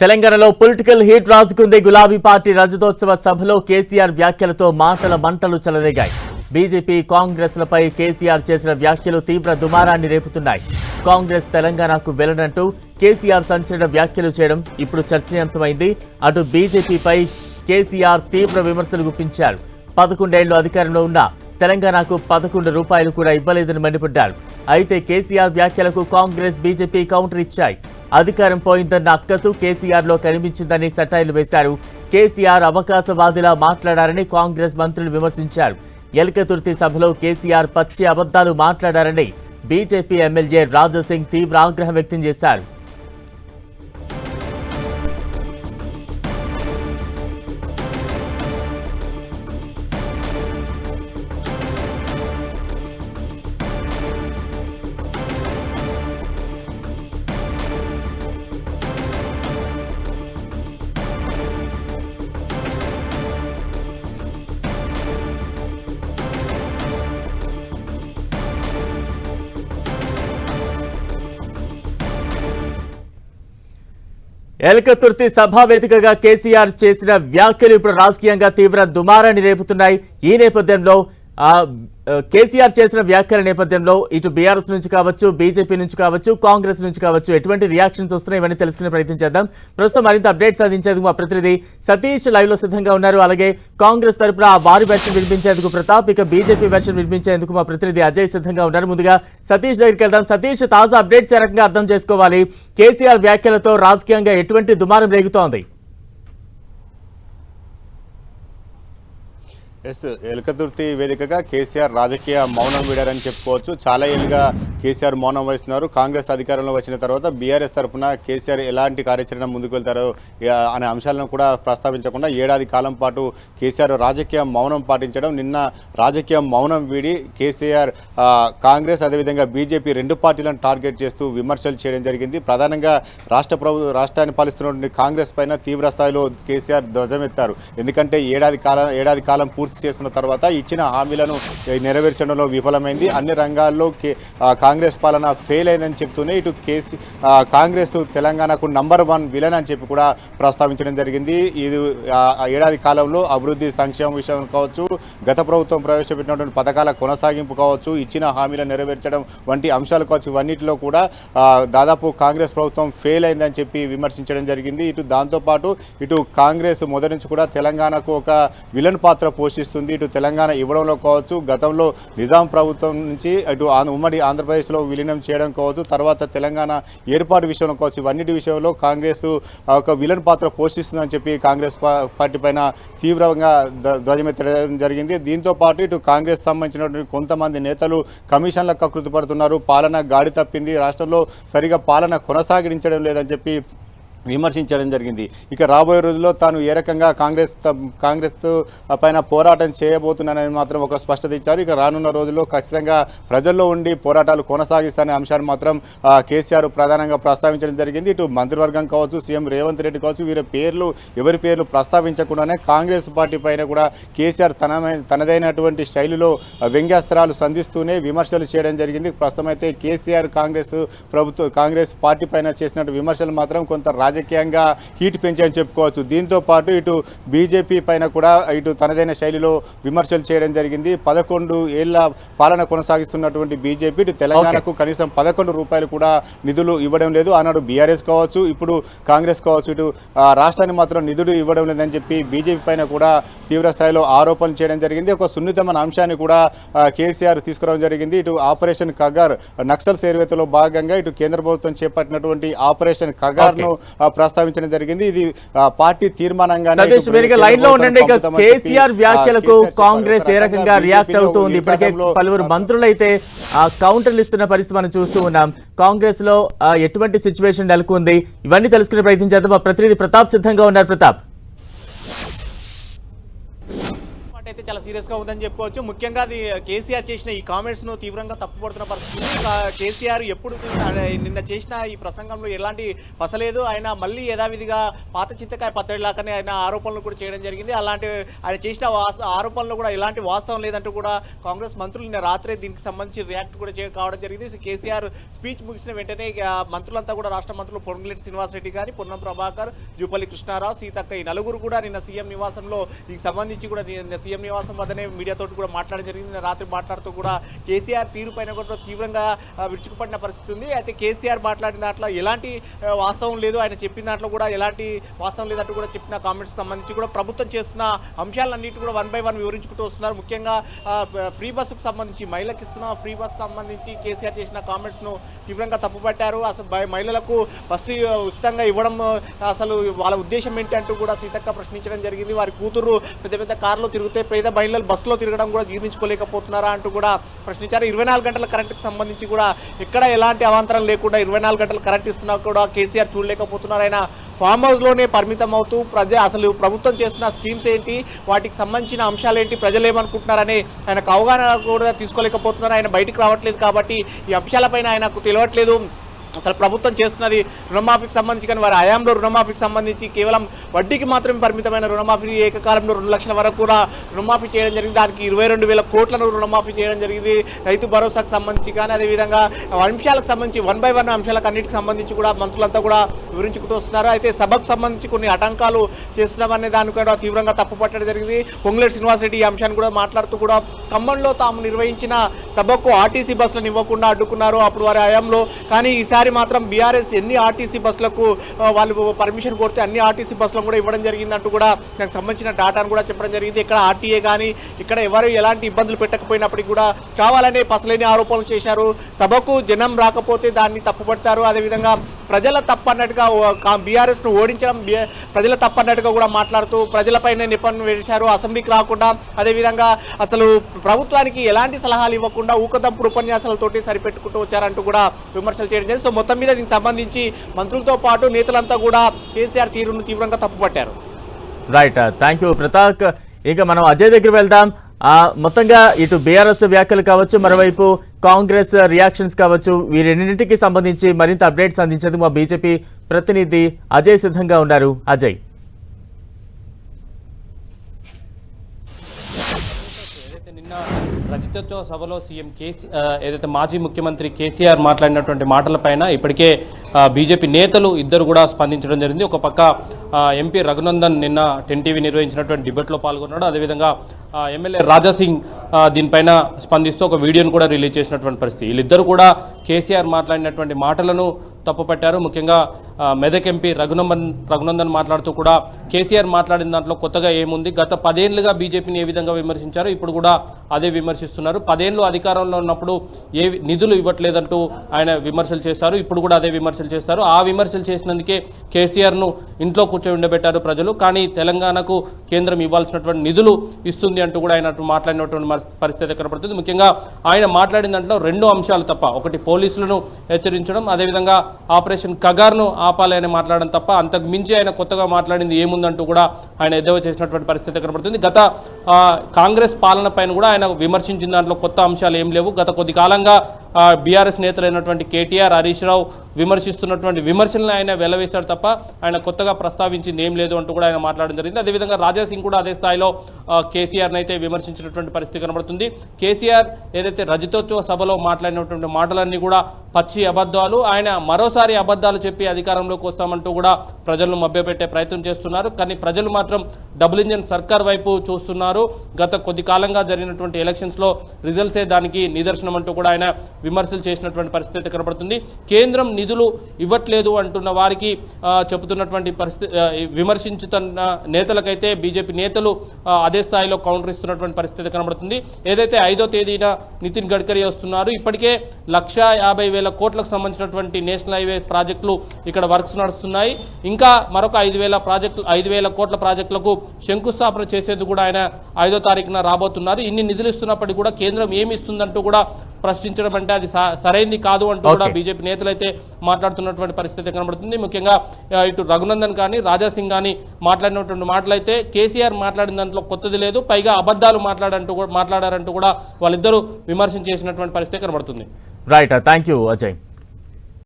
తెలంగాణలో political heat రాజుకుంది. గులాబీ party రజతోత్సవ సభలో కేసీఆర్ వ్యాఖ్యలతో మాటల మంటలు చెలరేగాయి. బీజేపీ కాంగ్రెస్ లపై కేసీఆర్ చేసిన వ్యాఖ్యలు తీవ్ర దుమారాన్ని రేపుతున్నాయి. కాంగ్రెస్ తెలంగాణకు వెళ్లనంటూ కేసీఆర్ సంచలన వ్యాఖ్యలు చేయడం ఇప్పుడు చర్చనీయాంశమైంది. అటు బీజేపీపై కేసీఆర్ తీవ్ర విమర్శలు గుప్పించారు. 11 ఏళ్లు అధికారంలో ఉన్న తెలంగాణకు 11 రూపాయలు కూడా ఇవ్వలేదని మండిపడ్డారు. అయితే కేసీఆర్ వ్యాఖ్యలకు కాంగ్రెస్ బీజేపీ కౌంటర్ ఇచ్చాయి. అధికారం పోయిందన్న అక్కసు కేసీఆర్ లో కనిపించిందని సెటైర్లు వేశారు. కేసీఆర్ అవకాశవాదిలా మాట్లాడారని కాంగ్రెస్ మంత్రులు విమర్శించారు. ఎల్కతుర్తి సభలో కేసీఆర్ పచ్చి అబద్దాలు మాట్లాడారని బీజేపీ ఎమ్మెల్యే రాజాసింగ్ తీవ్ర ఆగ్రహం వ్యక్తం చేశారు. ఎల్కతుర్తి సభా వేదికగా కేసీఆర్ చేసిన వ్యాఖ్యలు ఇప్పుడు రాజకీయంగా తీవ్ర దుమారాన్ని రేపుతున్నాయి. ఈ నేపథ్యంలో కేసీఆర్ చేసిన వ్యాఖ్యల నేపథ్యంలో ఇటు బీఆర్ఎస్ నుంచి కావచ్చు, బీజేపీ నుంచి కావచ్చు, కాంగ్రెస్ నుంచి కావచ్చు ఎటువంటి రియాక్షన్స్ వస్తున్నాయి ఇవన్నీ తెలుసుకునే ప్రయత్నం చేద్దాం. ప్రస్తుతం మరింత అప్డేట్స్ అందించేందుకు మా ప్రతినిధి సతీష్ లైవ్ లో సిద్ధంగా ఉన్నారు. అలాగే కాంగ్రెస్ తరపున వారి వెర్షన్ వినిపించేందుకు ప్రతాప్, ఇక బీజేపీ వెర్షన్ వినిపించేందుకు మా ప్రతినిధి అజయ్ సిద్ధంగా ఉన్నారు. ముందుగా సతీష్ దగ్గరికి వెళ్దాం. సతీష్, తాజా అప్డేట్స్ ఏ రకంగా అర్థం చేసుకోవాలి? కేసీఆర్ వ్యాఖ్యలతో రాజకీయంగా ఎటువంటి దుమారం రేగుతోంది? ఎల్కతుర్తి వేదికగా కేసీఆర్ రాజకీయ మౌనం వీడారని చెప్పుకోవచ్చు. చాలా ఏళ్ళుగా కేసీఆర్ మౌనం వహిస్తున్నారు. కాంగ్రెస్ అధికారంలో వచ్చిన తర్వాత బీఆర్ఎస్ తరఫున కేసీఆర్ ఎలాంటి కార్యాచరణ ముందుకు వెళ్తారో అనే అంశాలను కూడా ప్రస్తావించకుండా ఏడాది కాలం పాటు కేసీఆర్ రాజకీయ మౌనం పాటించడం, నిన్న రాజకీయ మౌనం వీడి కేసీఆర్ కాంగ్రెస్ అదేవిధంగా బీజేపీ రెండు పార్టీలను టార్గెట్ చేస్తూ విమర్శలు చేయడం జరిగింది. ప్రధానంగా రాష్ట్రాన్ని పాలిస్తున్నటువంటి కాంగ్రెస్ పైన తీవ్ర స్థాయిలో కేసీఆర్ ధ్వజమెత్తారు. ఎందుకంటే ఏడాది కాలం పూర్తి చేసుకున్న తర్వాత ఇచ్చిన హామీలను నెరవేర్చడంలో విఫలమైంది. అన్ని రంగాల్లో కాంగ్రెస్ పాలన ఫెయిల్ అయిందని చెప్తూనే ఇటు కాంగ్రెస్ తెలంగాణకు #1 విలన్ అని చెప్పి కూడా ప్రస్తావించడం జరిగింది. ఇది ఏడాది కాలంలో అభివృద్ధి సంక్షేమ విషయం కావచ్చు, గత ప్రభుత్వం ప్రవేశపెట్టినటువంటి పథకాల కొనసాగింపు కావచ్చు, ఇచ్చిన హామీలను నెరవేర్చడం వంటి అంశాలు కావచ్చు, ఇవన్నిటిలో కూడా దాదాపు కాంగ్రెస్ ప్రభుత్వం ఫెయిల్ అయిందని చెప్పి విమర్శించడం జరిగింది. ఇటు దాంతోపాటు ఇటు కాంగ్రెస్ మొదటి నుంచి కూడా తెలంగాణకు ఒక విలన్ పాత్ర పోషిస్తుంది. ఇటు తెలంగాణ ఇవ్వడంలో కావచ్చు, గతంలో నిజాం ప్రభుత్వం నుంచి ఇటు ఉమ్మడి ఆంధ్రప్రదేశ్లో విలీనం చేయడం కావచ్చు, తర్వాత తెలంగాణ ఏర్పాటు విషయంలో కావచ్చు, ఇవన్నిటి విషయంలో కాంగ్రెస్ ఒక విలన్ పాత్ర పోషిస్తుందని చెప్పి కాంగ్రెస్ పార్టీ పైన తీవ్రంగా ధ్వజమెత్తడం జరిగింది. దీంతో పాటు ఇటు కాంగ్రెస్ సంబంధించినటువంటి కొంతమంది నేతలు కమిషన్లకు కకృతిపడుతున్నారు, పాలన గాడి తప్పింది, రాష్ట్రంలో సరిగా పాలన కొనసాగించడం లేదని చెప్పి విమర్శించడం జరిగింది. ఇక రాబోయే రోజుల్లో తాను ఏ రకంగా కాంగ్రెస్ పైన పోరాటం చేయబోతున్నానని మాత్రం ఒక స్పష్టత ఇచ్చారు. ఇక రానున్న రోజుల్లో ఖచ్చితంగా ప్రజల్లో ఉండి పోరాటాలు కొనసాగిస్తానే అంశాన్ని మాత్రం కేసీఆర్ ప్రధానంగా ప్రస్తావించడం జరిగింది. ఇటు మంత్రివర్గం కావచ్చు, సీఎం రేవంత్ రెడ్డి కావచ్చు, ఎవరి పేర్లు ప్రస్తావించకుండానే కాంగ్రెస్ పార్టీ పైన కూడా కేసీఆర్ తనదైనటువంటి శైలిలో వ్యంగ్యాస్త్రాలు సంధిస్తూనే విమర్శలు చేయడం జరిగింది. ప్రస్తుతం అయితే కేసీఆర్ కాంగ్రెస్ పార్టీ పైన చేసినట్టు విమర్శలు మాత్రం కొంత రాజకీయంగా హీట్ పెంచాయని చెప్పుకోవచ్చు. దీంతో పాటు ఇటు బీజేపీ పైన కూడా ఇటు తనదైన శైలిలో విమర్శలు చేయడం జరిగింది. 11 ఏళ్ల పాలన కొనసాగిస్తున్నటువంటి బీజేపీ ఇటు తెలంగాణకు కనీసం 11 రూపాయలు కూడా నిధులు ఇవ్వడం లేదు. ఆనాడు బీఆర్ఎస్ కావచ్చు, ఇప్పుడు కాంగ్రెస్ కావచ్చు, ఇటు రాష్ట్రాన్ని మాత్రం నిధులు ఇవ్వడం లేదని చెప్పి బీజేపీ పైన కూడా తీవ్ర స్థాయిలో ఆరోపణలు చేయడం జరిగింది. ఒక సున్నితమైన అంశాన్ని కూడా కేసీఆర్ తీసుకురావడం జరిగింది. ఇటు ఆపరేషన్ కగార్ నక్సల్ సేర్వేతలో భాగంగా ఇటు కేంద్ర ప్రభుత్వం చేపట్టినటువంటి ఆపరేషన్ కగార్ను ప్రస్తావించడం జరిగింది. ఇది పార్టీ తీర్మానంగా లైన్ లో ఉండండి. కేసీఆర్ వ్యాఖ్యలకు కాంగ్రెస్ ఏ రకంగా రియాక్ట్ అవుతుంది? ఇప్పటికే పలువురు మంత్రులు అయితే కౌంటర్లు ఇస్తున్న పరిస్థితి మనం చూస్తూ ఉన్నాం. కాంగ్రెస్ లో ఎటువంటి సిచ్యువేషన్ నెలకొంది ఇవన్నీ తెలుసుకునే ప్రయత్నం చేద్దాం. మా ప్రతినిధి ప్రతాప్ సిద్ధంగా ఉన్నారు. ప్రతాప్, చాలా సీరియస్గా ఉందని చెప్పుకోవచ్చు. ముఖ్యంగా అది కేసీఆర్ చేసిన ఈ కామెంట్స్ను తీవ్రంగా తప్పుపడుతున్న పరిస్థితి. కేసీఆర్ ఎప్పుడు నిన్న చేసిన ఈ ప్రసంగంలో ఎలాంటి పసలేదు. ఆయన మళ్ళీ యథావిధిగా పాత చింతకాయ పచ్చడిలాగానే ఆయన ఆరోపణలు కూడా చేయడం జరిగింది. అలాంటి ఆయన చేసిన ఆరోపణలు కూడా ఎలాంటి వాస్తవం లేదంటూ కూడా కాంగ్రెస్ మంత్రులు నిన్న రాత్రే దీనికి సంబంధించి రియాక్ట్ కూడా కావడం జరిగింది. కేసీఆర్ స్పీచ్ ముగిసిన వెంటనే మంత్రులంతా కూడా రాష్ట్ర మంత్రులు పొంగులేటి శ్రీనివాసరెడ్డి గారి, పొన్నం ప్రభాకర్, జూపల్లి కృష్ణారావు, సీతక్క ఈ నలుగురు కూడా నిన్న సీఎం నివాసంలో దీనికి సంబంధించి కూడా సీఎం నివాసం వద్దనే మీడియాతో కూడా మాట్లాడడం జరిగింది. నిన్న రాత్రి మాట్లాడుతూ కూడా కేసీఆర్ తీరు పైన కూడా తీవ్రంగా విరుచుకుపడిన పరిస్థితి ఉంది. అయితే కేసీఆర్ మాట్లాడిన దాంట్లో ఎలాంటి వాస్తవం లేదు, ఆయన చెప్పిన దాంట్లో కూడా ఎలాంటి వాస్తవం లేదంటూ కూడా చెప్పిన కామెంట్స్ సంబంధించి కూడా ప్రభుత్వం చేస్తున్న అంశాలన్నిటి కూడా 1 by 1 వివరించుకుంటూ వస్తున్నారు. ముఖ్యంగా ఫ్రీ బస్సుకు సంబంధించి మహిళలకు ఇస్తున్న ఫ్రీ బస్సు సంబంధించి కేసీఆర్ చేసిన కామెంట్స్ను తీవ్రంగా తప్పుపట్టారు. అసలు మహిళలకు బస్సు ఉచితంగా ఇవ్వడం అసలు వాళ్ళ ఉద్దేశం ఏంటి అంటూ కూడా సీతక్క ప్రశ్నించడం జరిగింది. వారి కూతురు పెద్ద పెద్ద కార్లో తిరిగితే పేద మహిళలు బస్సులో తిరగడం కూడా జీర్ణించుకోలేకపోతున్నారా అంటూ కూడా ప్రశ్నించారు. 24 గంటల కరెంటుకు సంబంధించి కూడా ఎక్కడ ఎలాంటి అవాంతరం లేకుండా 24 గంటలు కరెంట్ ఇస్తున్నా కూడా కేసీఆర్ చూడలేకపోతున్నారు. ఆయన ఫామ్ హౌస్లోనే పరిమితం అవుతూ అసలు ప్రభుత్వం చేస్తున్న స్కీమ్స్ ఏంటి, వాటికి సంబంధించిన అంశాలు ఏంటి, ప్రజలు ఏమనుకుంటున్నారని ఆయనకు అవగాహన కూడా తీసుకోలేకపోతున్నారు. ఆయన బయటికి రావట్లేదు కాబట్టి ఈ అంశాలపైన ఆయనకు తెలియట్లేదు. అసలు ప్రభుత్వం చేస్తున్నది రుణమాఫీకి సంబంధించి కానీ వారి హయాంలో రుణమాఫీకి సంబంధించి కేవలం వడ్డీకి మాత్రమే పరిమితమైన రుణమాఫీ ఏకకాలంలో 2 లక్షల వరకు కూడా రుణమాఫీ చేయడం జరిగింది. దానికి 22,000 కోట్లను రుణమాఫీ చేయడం జరిగింది. రైతు భరోసాకు సంబంధించి కానీ అదేవిధంగా అంశాలకు సంబంధించి 1 by 1 అంశాలకు అన్నిటికి సంబంధించి కూడా మంత్రులంతా కూడా వివరించుకుంటూ వస్తున్నారు. అయితే సభకు సంబంధించి కొన్ని ఆటంకాలు చేస్తున్నామనే దాన్ని కూడా తీవ్రంగా తప్పుపట్టడం జరిగింది. పొంగులేటి శ్రీనివాసరెడ్డి ఈ అంశాన్ని కూడా మాట్లాడుతూ కూడా ఖమ్మంలో తాము నిర్వహించిన సభకు ఆర్టీసీ బస్సులను ఇవ్వకుండా అడ్డుకున్నారు అప్పుడు వారి హయాంలో. కానీ ఈసారి మాత్రం బీఆర్ఎస్ ఎన్ని ఆర్టీసీ బస్సులకు వాళ్ళు పర్మిషన్ కోరితే అన్ని ఆర్టీసీ బస్సులను కూడా ఇవ్వడం జరిగిందంటూ కూడా దానికి సంబంధించిన డాటాను కూడా చెప్పడం జరిగింది. ఇక్కడ ఆర్టీఏ కానీ ఇక్కడ ఎవరు ఎలాంటి ఇబ్బందులు పెట్టకపోయినప్పటికీ కూడా కావాలనే పసలేని ఆరోపణలు చేశారు. సభకు జనం రాకపోతే దాన్ని తప్పుపడతారు. అదేవిధంగా ప్రజల తప్పన్నట్టుగా బీఆర్ఎస్ను ఓడించడం ప్రజల తప్పన్నట్టుగా కూడా మాట్లాడుతూ ప్రజలపైన నిపన్ను వేశారు. అసెంబ్లీకి రాకుండా అదేవిధంగా అసలు ప్రభుత్వానికి ఎలాంటి సలహాలు ఇవ్వకుండా ఊకదంపుడు ఉపన్యాసాలతోటి సరిపెట్టుకుంటూ వచ్చారంటూ కూడా విమర్శలు చేయడం జరిగింది. సో మొత్తం మీద దీనికి సంబంధించి మంత్రులతో పాటు నేతలంతా కూడా కేసీఆర్ తీరును తీవ్రంగా తప్పుపట్టారు. రైట్, థ్యాంక్ యూ ప్రతాక్. ఇక మనం అజయ్ దగ్గర వెళ్దాం. మొత్తంగా ఇటు బీఆర్ఎస్ వ్యాఖ్యలు కావచ్చు, మరోవైపు కాంగ్రెస్ రియాక్షన్స్ కావచ్చు, వీరెన్నింటికి సంబంధించి మరింత అప్డేట్స్ అందించేందుకు మా బీజేపీ ప్రతినిధి అజయ్ సిద్ధంగా ఉన్నారు. అజయ్, నిన్న రజతోత్సవ సభలో సీఎం ఏదైతే మాజీ ముఖ్యమంత్రి కేసీఆర్ మాట్లాడినటువంటి మాటలపైన ఇప్పటికే బీజేపీ నేతలు ఇద్దరు కూడా స్పందించడం జరిగింది. ఒక పక్క ఎంపీ రఘునందన్ నిన్న 10 TV నిర్వహించినటువంటి డిబేట్లో పాల్గొన్నాడు. అదేవిధంగా ఎమ్మెల్యే రాజాసింగ్ దీనిపైన స్పందిస్తూ ఒక వీడియోను కూడా రిలీజ్ చేసినటువంటి పరిస్థితి. వీళ్ళిద్దరూ కూడా కేసీఆర్ మాట్లాడినటువంటి మాటలను తప్పుపట్టారు. ముఖ్యంగా మెదక్ ఎంపీ రఘునందన్ మాట్లాడుతూ కూడా కేసీఆర్ మాట్లాడిన దాంట్లో కొత్తగా ఏముంది, గత 10 ఏళ్లుగా బీజేపీని ఏ విధంగా విమర్శించారు, ఇప్పుడు కూడా అదే విమర్శిస్తున్నారు. 10 ఏళ్ళు అధికారంలో ఉన్నప్పుడు ఏ నిధులు ఇవ్వట్లేదంటూ ఆయన విమర్శలు చేస్తారు, ఇప్పుడు కూడా అదే విమర్శలు చేస్తారు. ఆ విమర్శలు చేసినందుకే కేసీఆర్ను ఇంట్లో కూర్చోబెట్టారు ప్రజలు. కానీ తెలంగాణకు కేంద్రం ఇవ్వాల్సినటువంటి నిధులు ఇస్తుంది అంటూ కూడా ఆయన మాట్లాడినటువంటి పరిస్థితి కనపడుతుంది. ముఖ్యంగా ఆయన మాట్లాడిన దాంట్లో 2 అంశాలు తప్ప, ఒకటి పోలీసులను హెచ్చరించడం, అదేవిధంగా ఆపరేషన్ కగార్ను ఆపాలి అని మాట్లాడడం తప్ప అంతకు మించి ఆయన కొత్తగా మాట్లాడింది ఏముందంటూ కూడా ఆయన ఎద్దేవా చేసినటువంటి పరిస్థితి కనపడుతుంది. గత కాంగ్రెస్ పాలన పైన కూడా ఆయన విమర్శించిన దాంట్లో కొత్త అంశాలు ఏం లేవు. గత కొద్ది కాలంగా బీఆర్ఎస్ నేతలైనటువంటి కేటీఆర్, హరీష్ రావు విమర్శిస్తున్నటువంటి విమర్శలను ఆయన వెల్లవేశాడు తప్ప ఆయన కొత్తగా ప్రస్తావించింది ఏం లేదు అంటూ కూడా ఆయన మాట్లాడడం జరిగింది. అదేవిధంగా రాజాసింగ్ కూడా అదే స్థాయిలో కేసీఆర్ని అయితే విమర్శించినటువంటి పరిస్థితి కనబడుతుంది. కేసీఆర్ ఏదైతే రజతోత్సవ సభలో మాట్లాడినటువంటి మాటలన్నీ కూడా పచ్చి అబద్ధాలు, ఆయన మరోసారి అబద్ధాలు చెప్పి అధికారంలోకి వస్తామంటూ కూడా ప్రజలను మభ్యపెట్టే ప్రయత్నం చేస్తున్నారు. కానీ ప్రజలు మాత్రం డబుల్ ఇంజన్ సర్కార్ వైపు చూస్తున్నారు. గత కొద్ది కాలంగా జరిగినటువంటి ఎలక్షన్స్లో రిజల్ట్సే దానికి నిదర్శనం అంటూ కూడా ఆయన విమర్శలు చేసినటువంటి పరిస్థితి కనబడుతుంది. కేంద్రం నిధులు ఇవ్వట్లేదు అంటున్న వారికి చెబుతున్నటువంటి పరిస్థితి, విమర్శించుతున్న నేతలకైతే బీజేపీ నేతలు అదే స్థాయిలో కౌంటర్ ఇస్తున్నటువంటి పరిస్థితి కనబడుతుంది. ఏదైతే 5వ తేదీన నితిన్ గడ్కరీ వస్తున్నారు, ఇప్పటికే 1,50,000 కోట్లకు సంబంధించినటువంటి నేషనల్ హైవే ప్రాజెక్టులు ఇక్కడ వర్క్స్ నడుస్తున్నాయి. ఇంకా మరొక 5,000 కోట్ల ప్రాజెక్టులకు శంకుస్థాపన చేసేందుకు కూడా ఆయన 5వ తారీఖున రాబోతున్నారు. ఇన్ని నిధులు ఇస్తున్నప్పటికీ కూడా కేంద్రం ఏమి ఇస్తుందంటూ కూడా ప్రశ్నించడం అంటే అది సరైంది కాదు అంటూ కూడా బీజేపీ నేతలు అయితే మాట్లాడుతున్నటువంటి పరిస్థితి కనబడుతుంది. ముఖ్యంగా ఇటు రఘునందన్ కానీ రాజాసింగ్ కానీ మాట్లాడినటువంటి మాటలైతే కేసీఆర్ మాట్లాడిన దాంట్లో కొత్తది లేదు, పైగా అబద్ధాలు మాట్లాడారంటూ కూడా వాళ్ళిద్దరూ విమర్శన చేసినటువంటి పరిస్థితి కనబడుతుంది. Right, thank you Ajay.